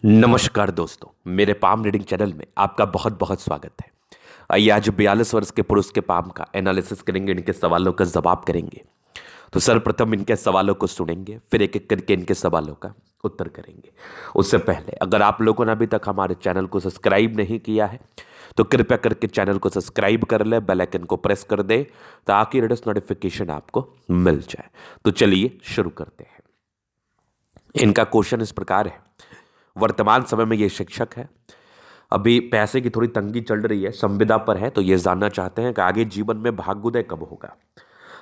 नमस्कार दोस्तों, मेरे पाम रीडिंग चैनल में आपका बहुत बहुत स्वागत है। आइए आज 42 वर्ष के पुरुष के पाम का एनालिसिस करेंगे, इनके सवालों का जवाब करेंगे। तो सर्वप्रथम इनके सवालों को सुनेंगे, फिर एक एक करके इनके सवालों का उत्तर करेंगे। उससे पहले अगर आप लोगों ने अभी तक हमारे चैनल को सब्सक्राइब नहीं किया है तो कृपया करके चैनल को सब्सक्राइब कर ले, बेल आइकन को प्रेस कर दे ताकि लेटेस्ट नोटिफिकेशन आपको मिल जाए। तो चलिए शुरू करते हैं। इनका क्वेश्चन इस प्रकार है। वर्तमान समय में ये शिक्षक है, अभी पैसे की थोड़ी तंगी चल रही है, संविदा पर है, तो ये जानना चाहते हैं कि आगे जीवन में भाग्योदय कब होगा।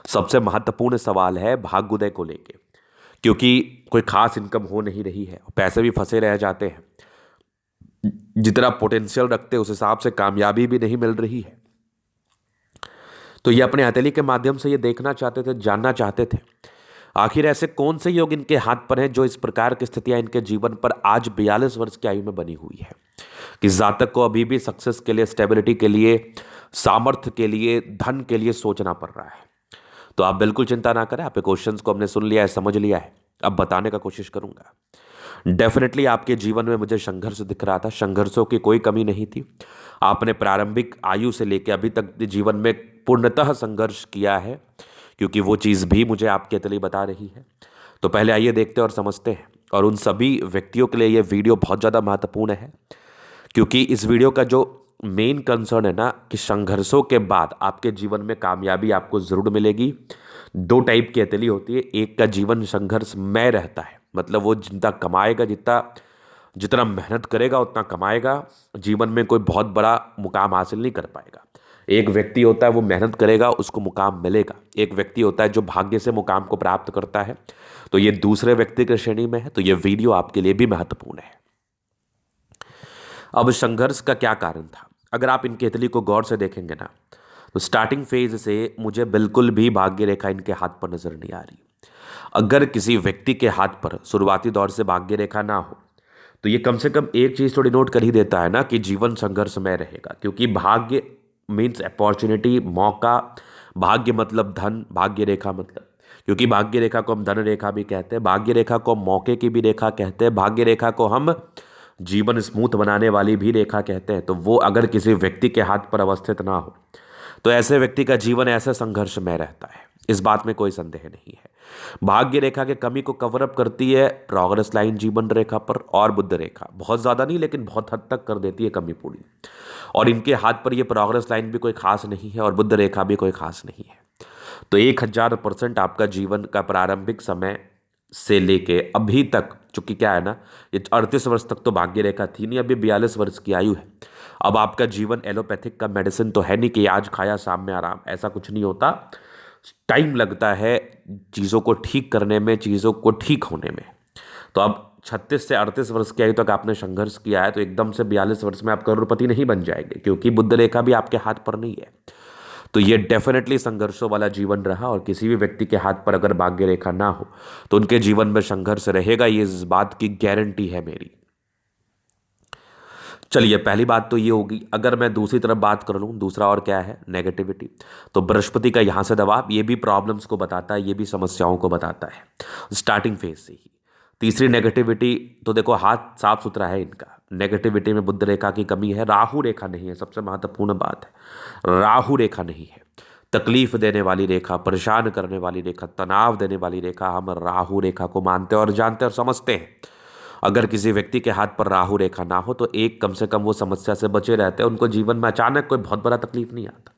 सबसे महत्वपूर्ण सवाल है भाग्योदय को लेके, क्योंकि कोई खास इनकम हो नहीं रही है, पैसे भी फंसे रह जाते हैं, जितना पोटेंशियल रखते हैं उस हिसाब से कामयाबी भी नहीं मिल रही है। तो ये अपने हथेली के माध्यम से ये देखना चाहते थे, जानना चाहते थे आखिर ऐसे कौन से योग इनके हाथ पर हैं जो इस प्रकार की स्थितियां इनके जीवन पर आज 42 वर्ष की आयु में बनी हुई है कि जातक को अभी भी सक्सेस के लिए, स्टेबिलिटी के लिए, सामर्थ्य के लिए, धन के लिए सोचना पड़ रहा है। तो आप बिल्कुल चिंता ना करें, आपके क्वेश्चंस को हमने सुन लिया है, समझ लिया है, अब बताने का कोशिश करूंगा। डेफिनेटली आपके जीवन में मुझे संघर्ष दिख रहा था, संघर्षों की कोई कमी नहीं थी। आपने प्रारंभिक आयु से लेकर अभी तक जीवन में पूर्णतः संघर्ष किया है, क्योंकि वो चीज़ भी मुझे आपके तले बता रही है। तो पहले आइए देखते और समझते हैं। और उन सभी व्यक्तियों के लिए ये वीडियो बहुत ज़्यादा महत्वपूर्ण है, क्योंकि इस वीडियो का जो मेन कंसर्न है ना कि संघर्षों के बाद आपके जीवन में कामयाबी आपको ज़रूर मिलेगी। दो टाइप की हथेली होती है, एक का जीवन संघर्षमय रहता है, मतलब वो जितना कमाएगा, जितना जितना मेहनत करेगा उतना कमाएगा, जीवन में कोई बहुत बड़ा मुकाम हासिल नहीं कर पाएगा। एक व्यक्ति होता है वो मेहनत करेगा, उसको मुकाम मिलेगा। एक व्यक्ति होता है जो भाग्य से मुकाम को प्राप्त करता है, तो ये दूसरे व्यक्ति की श्रेणी में है। तो ये वीडियो आपके लिए भी महत्वपूर्ण है। अब संघर्ष का क्या कारण था, अगर आप इनकी हथेली को गौर से देखेंगे ना, तो स्टार्टिंग फेज से मुझे बिल्कुल भी भाग्य रेखा इनके हाथ पर नजर नहीं आ रही। अगर किसी व्यक्ति के हाथ पर शुरुआती दौर से भाग्य रेखा ना हो तो ये कम से कम एक चीज थोड़ी नोट कर ही देता है ना कि जीवन संघर्षमय रहेगा, क्योंकि भाग्य मीन्स अपॉर्चुनिटी, मौका। भाग्य मतलब धन, भाग्य रेखा मतलब, क्योंकि भाग्य रेखा को हम धन रेखा भी कहते हैं, भाग्य रेखा को हम मौके की भी रेखा कहते हैं, भाग्य रेखा को हम जीवन स्मूथ बनाने वाली भी रेखा कहते हैं। तो वो अगर किसी व्यक्ति के हाथ पर अवस्थित ना हो तो ऐसे व्यक्ति का जीवन ऐसे संघर्ष में रहता है, इस बात में कोई संदेह नहीं है। भाग्य रेखा के कमी को कवर अप करती है प्रोग्रेस लाइन जीवन रेखा पर, और बुध रेखा बहुत ज्यादा नहीं लेकिन बहुत हद तक कर देती है कमी पूरी। और इनके हाथ पर ये प्रोग्रेस लाइन भी कोई खास नहीं है और बुध रेखा भी कोई खास नहीं है। तो 1000% आपका जीवन का प्रारंभिक समय से लेके अभी तक, चूंकि क्या है ना, ये 38 वर्ष तक तो भाग्य रेखा थी नहीं, अभी 42 वर्ष की आयु है। अब आपका जीवन एलोपैथिक का मेडिसिन तो है नहीं कि आज खाया शाम में आराम, ऐसा कुछ नहीं होता। टाइम लगता है चीज़ों को ठीक करने में, चीज़ों को ठीक होने में। तो अब 36 से 38 वर्ष की आयु तक आपने संघर्ष किया है, तो एकदम से 42 वर्ष में आप करोड़पति नहीं बन जाएंगे, क्योंकि बुध रेखा भी आपके हाथ पर नहीं है। तो ये डेफिनेटली संघर्षों वाला जीवन रहा, और किसी भी व्यक्ति के हाथ पर अगर भाग्य रेखा ना हो तो उनके जीवन में संघर्ष रहेगा, ये इस बात की गारंटी है मेरी। चलिए पहली बात तो ये होगी। अगर मैं दूसरी तरफ बात कर लूँ, दूसरा और क्या है, नेगेटिविटी, तो बृहस्पति का यहाँ से दबाव ये भी प्रॉब्लम्स को बताता है, ये भी समस्याओं को बताता है स्टार्टिंग फेज से ही। तीसरी नेगेटिविटी तो देखो, हाथ साफ सुथरा है इनका, नेगेटिविटी में बुध रेखा की कमी है, राहु रेखा नहीं है, सबसे महत्वपूर्ण बात है राहु रेखा नहीं है। तकलीफ देने वाली रेखा, परेशान करने वाली रेखा, तनाव देने वाली रेखा हम राहु रेखा को मानते हैं और जानते हैं और समझते हैं। अगर किसी व्यक्ति के हाथ पर राहु रेखा ना हो तो एक कम से कम वो समस्या से बचे रहते हैं, उनको जीवन में अचानक कोई बहुत बड़ा तकलीफ नहीं आता।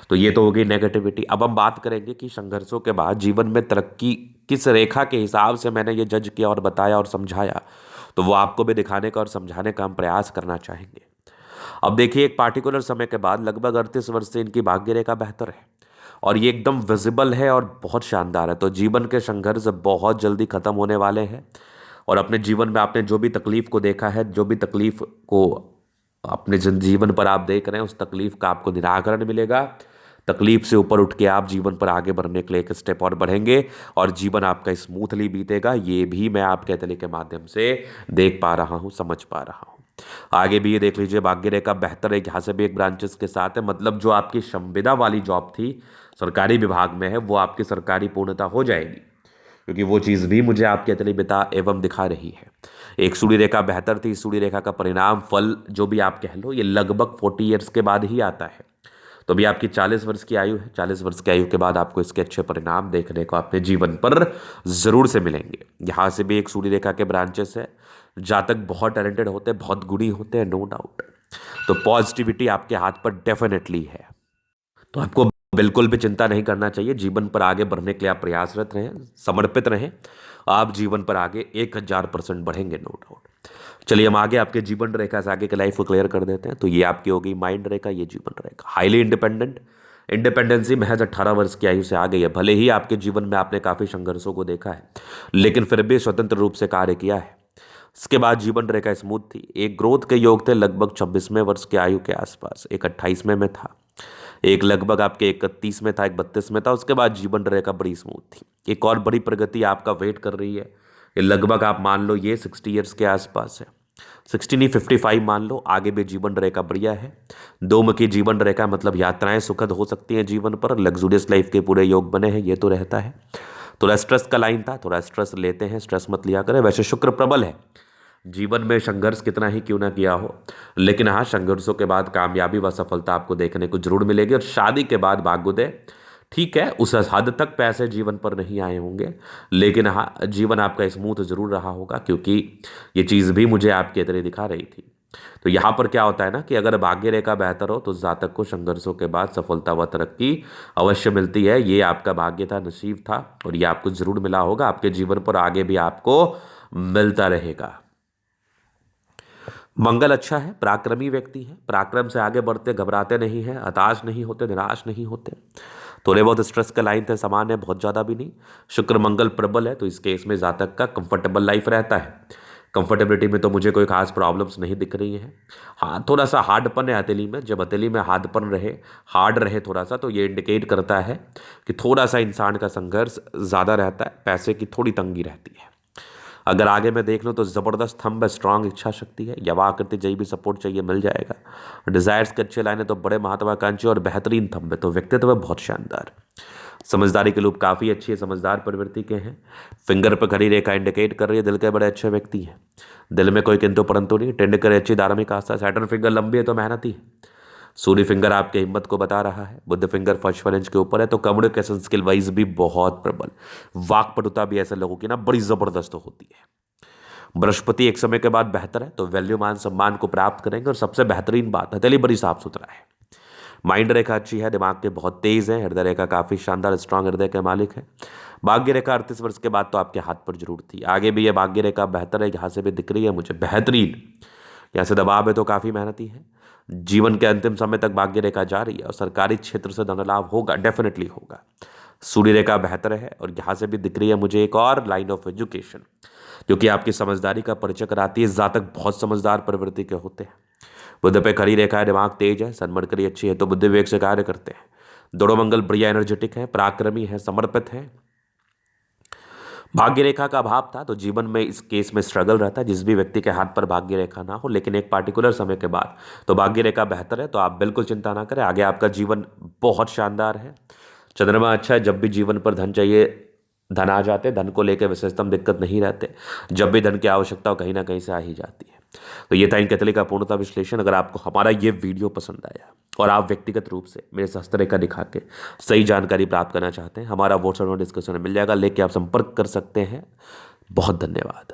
तो ये तो हो गई नेगेटिविटी। अब हम बात करेंगे कि संघर्षों के बाद जीवन में तरक्की किस रेखा के हिसाब से मैंने ये जज किया और बताया और समझाया, तो वो आपको भी दिखाने का और समझाने का हम प्रयास करना चाहेंगे। अब देखिए, एक पार्टिकुलर समय के बाद लगभग 38 वर्ष से इनकी भाग्य रेखा बेहतर है और ये एकदम विजिबल है और बहुत शानदार है। तो जीवन के संघर्ष बहुत जल्दी खत्म होने वाले हैं, और अपने जीवन में आपने जो भी तकलीफ को देखा है, जो भी तकलीफ को अपने जीवन पर आप देख रहे हैं, उस तकलीफ का आपको निराकरण मिलेगा। तकलीफ से ऊपर उठ के आप जीवन पर आगे बढ़ने के लिए एक स्टेप और बढ़ेंगे और जीवन आपका स्मूथली बीतेगा। ये भी मैं आपके तले के माध्यम से देख पा रहा हूँ, समझ पा रहा हूँ। आगे भी ये देख लीजिए, भाग्य रेखा बेहतर है, यहाँ से भी एक ब्रांचेस के साथ है, मतलब जो आपकी संविदा वाली जॉब थी, सरकारी विभाग में है, वो आपकी सरकारी पूर्णता हो जाएगी। क्योंकि वो चीज़ भी मुझे आपके अतली बता एवं दिखा रही है। एक सूर्य रेखा बेहतर थी, इस सूर्य रेखा का परिणाम फल जो भी आप कह लो ये लगभग 40 ईयर्स के बाद ही आता है। तो अभी आपकी 40 वर्ष की आयु है, 40 वर्ष की आयु के बाद आपको इसके अच्छे परिणाम देखने को अपने जीवन पर जरूर से मिलेंगे। यहाँ से भी एक सूर्य रेखा के ब्रांचेस है। जातक बहुत टैलेंटेड होते हैं, बहुत गुणी होते हैं, नो डाउट। तो पॉजिटिविटी आपके हाथ पर डेफिनेटली है। तो आपको बिल्कुल भी चिंता नहीं करना चाहिए। जीवन पर आगे बढ़ने के लिए आप प्रयासरत रहें, समर्पित रहें। आप जीवन पर आगे 1000% बढ़ेंगे, नो डाउट। चलिए हम आगे आपके जीवन रेखा से आगे के लाइफ को क्लियर कर देते हैं। तो ये आपकी होगी माइंड रेखा, ये जीवन रेखा। हाईली इंडिपेंडेंट, इंडिपेंडेंसी महज 18 वर्ष की आयु से आ गई है। भले ही आपके जीवन में आपने काफी संघर्षों को देखा है, लेकिन फिर भी स्वतंत्र रूप से कार्य किया है। इसके बाद जीवन रेखा स्मूथ थी। एक ग्रोथ के योग थे लगभग 26वें वर्ष की आयु के आसपास, एक 28वें में था, एक लगभग आपके 31 में था, एक 32 में था। उसके बाद जीवन रेखा बड़ी स्मूथ थी। एक और बड़ी प्रगति आपका वेट कर रही है। ये लगभग आप मान लो ये 60 ईयर्स के आसपास है, 60 नहीं 55 मान लो। आगे भी जीवन रेखा बढ़िया है। दो मुखी जीवन रेखा मतलब यात्राएं सुखद हो सकती हैं जीवन पर, लग्जूरियस लाइफ के पूरे योग बने हैं, ये तो रहता है। थोड़ा स्ट्रेस का लाइन था, थोड़ा स्ट्रेस लेते हैं, स्ट्रेस मत लिया करें। वैसे शुक्र प्रबल है। जीवन में संघर्ष कितना ही क्यों ना किया हो, लेकिन हाँ संघर्षों के बाद कामयाबी व सफलता आपको देखने को जरूर मिलेगी। और शादी के बाद भाग्योदय, ठीक है, उस हद तक पैसे जीवन पर नहीं आए होंगे, लेकिन हाँ जीवन आपका स्मूथ जरूर रहा होगा, क्योंकि ये चीज़ भी मुझे आपके तरह दिखा रही थी। तो यहाँ पर क्या होता है ना कि अगर भाग्य रेखा बेहतर हो तो जातक को संघर्षों के बाद सफलता व तरक्की अवश्य मिलती है। ये आपका भाग्य था, नसीब था, और ये आपको जरूर मिला होगा। आपके जीवन पर आगे भी आपको मिलता रहेगा। मंगल अच्छा है, पराक्रमी व्यक्ति है, पराक्रम से आगे बढ़ते, घबराते नहीं हैं, हताश नहीं होते, निराश नहीं होते। थोड़े बहुत स्ट्रेस का लाइन थे, सामान्य है, बहुत ज़्यादा भी नहीं। शुक्र मंगल प्रबल है, तो इस केस में जातक का कंफर्टेबल लाइफ रहता है। कंफर्टेबिलिटी में तो मुझे कोई खास प्रॉब्लम्स नहीं दिख रही हैं। हाँ थोड़ा सा हार्डपन है हथेली में। जब हथेली में हार्डपन रहे, हार्ड रहे थोड़ा सा, तो ये इंडिकेट करता है कि थोड़ा सा इंसान का संघर्ष ज़्यादा रहता है, पैसे की थोड़ी तंगी रहती है। अगर आगे मैं देख लूँ तो ज़बरदस्त थंब है, स्ट्रांग इच्छा शक्ति है, यवा आकृति जई भी सपोर्ट चाहिए मिल जाएगा। डिजायर्स के अच्छे लाइन है तो बड़े महत्वाकांक्षी और बेहतरीन थंब है, तो व्यक्तित्व है बहुत शानदार। समझदारी के लोग काफ़ी अच्छी है, समझदार प्रवृत्ति के हैं। फिंगर पर खड़ी रेखा इंडिकेट कर रही है दिल के बड़े अच्छे व्यक्ति हैं। दिल में कोई किंतु परंतु नहीं, टेंड करे अच्छी धार्मिक आस्था। सैटर्न फिंगर लंबी है तो मेहनती है। सूर्य फिंगर आपके हिम्मत को बता रहा है। बुद्ध फिंगर फर्स्ट 1 इंच के ऊपर है, तो कम्युनिकेशन स्किल वाइज भी बहुत प्रबल। वाक्पटुता भी ऐसे लोगों की ना बड़ी जबरदस्त होती है। बृहस्पति एक समय के बाद बेहतर है, तो वैल्यू मान सम्मान को प्राप्त करेंगे। और सबसे बेहतरीन बात, हथेली बड़ी साफ सुथरा है। माइंड रेखा अच्छी है, दिमाग के बहुत तेज है। हृदय रेखा काफी शानदार स्ट्रांग हृदय के मालिक है। भाग्य रेखा 38 वर्ष के बाद तो आपके हाथ पर जरूर थी। आगे भी ये भाग्य रेखा बेहतर है, यहाँ से भी दिख रही है मुझे बेहतरीन। यहाँ से दबाव है तो काफी मेहनती है। जीवन के अंतिम समय तक भाग्य रेखा जा रही है, और सरकारी क्षेत्र से धन लाभ होगा, डेफिनेटली होगा। सूर्य रेखा बेहतर है, और यहाँ से भी दिख रही है मुझे एक और लाइन ऑफ एजुकेशन, जो कि आपकी समझदारी का परिचय कराती है। जातक बहुत समझदार प्रवृत्ति के होते हैं। बुद्ध पे खड़ी रेखा है, दिमाग तेज है, सन्मणकरी अच्छी है, तो बुद्धि विवेक से कार्य करते हैं। दोनों मंगल बढ़िया एनर्जेटिक है, पराक्रमी है, समर्पित है। भाग्य रेखा का अभाव था तो जीवन में इस केस में स्ट्रगल रहता है, जिस भी व्यक्ति के हाथ पर भाग्य रेखा ना हो। लेकिन एक पार्टिकुलर समय के बाद तो भाग्य रेखा बेहतर है, तो आप बिल्कुल चिंता ना करें। आगे आपका जीवन बहुत शानदार है। चंद्रमा अच्छा है, जब भी जीवन पर धन चाहिए धन आ जाते, धन को लेकर विशेषतम दिक्कत नहीं रहते। जब भी धन की आवश्यकता हो कहीं ना कहीं से आ ही जाती है। तो ये था इन कैथलिक का पूर्णता विश्लेषण। अगर आपको हमारा ये वीडियो पसंद आया और आप व्यक्तिगत रूप से मेरे से हस्तरेखा दिखा के सही जानकारी प्राप्त करना चाहते हैं, हमारा व्हाट्सएप डिस्कशन में मिल जाएगा, लेके आप संपर्क कर सकते हैं। बहुत धन्यवाद।